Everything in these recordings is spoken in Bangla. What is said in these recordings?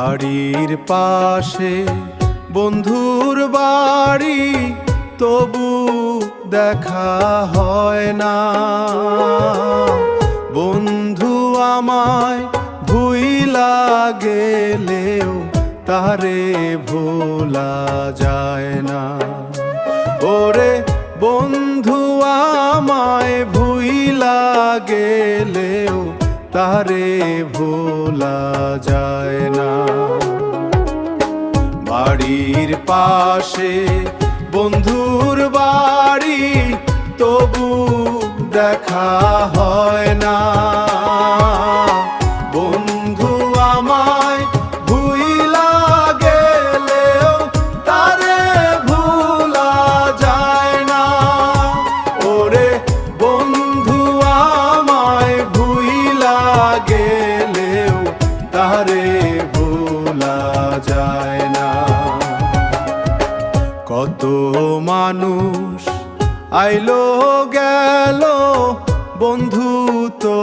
বাড়ির পাশে বন্ধুর বাড়ি, তবু দেখা হয় না। বন্ধু আমায় ভুইলা গেলেও তারে ভোলা যায় না। ওরে বন্ধু আমায় ভুইলা গেলেও তারে ভোলা যায় না। বাড়ির পাশে বন্ধুর বাড়ি, তবু দেখা হয় না। বন্ধু আমায় ভুইলা গেলেও তারে ভোলা যায় না। ওরে বন্ধু আমায় ভুইলা গেলেও তারে ভোলা যায় না। কত মানুষ আইলো গেল, বন্ধু তো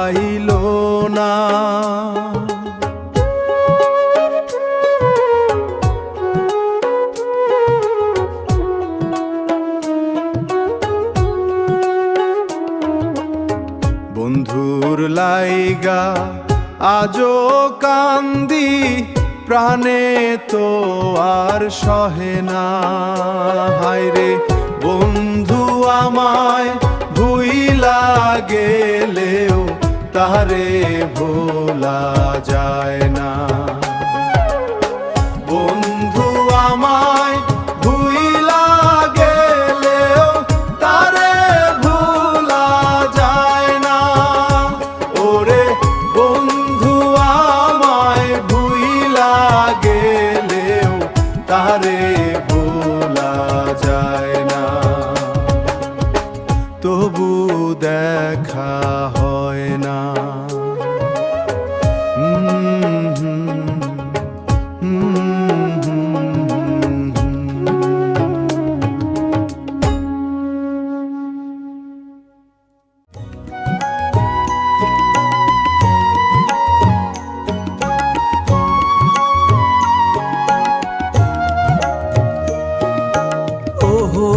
আইলো না। বন্ধুর লাইগা আজো কান্দি, প্রাণে তো আর সহে না। হায়রে বন্ধু আমায় ভুইলা গেলেও তারে ভোলা যায় না। বন্ধু আমায় ভুইলা গেলেও তারে ভোলা যায় না। ওরে বন্ধু আমায় ভুইলা গেলেও তারে ভোলা যায় না। তবু দেখা হয় না। ওহো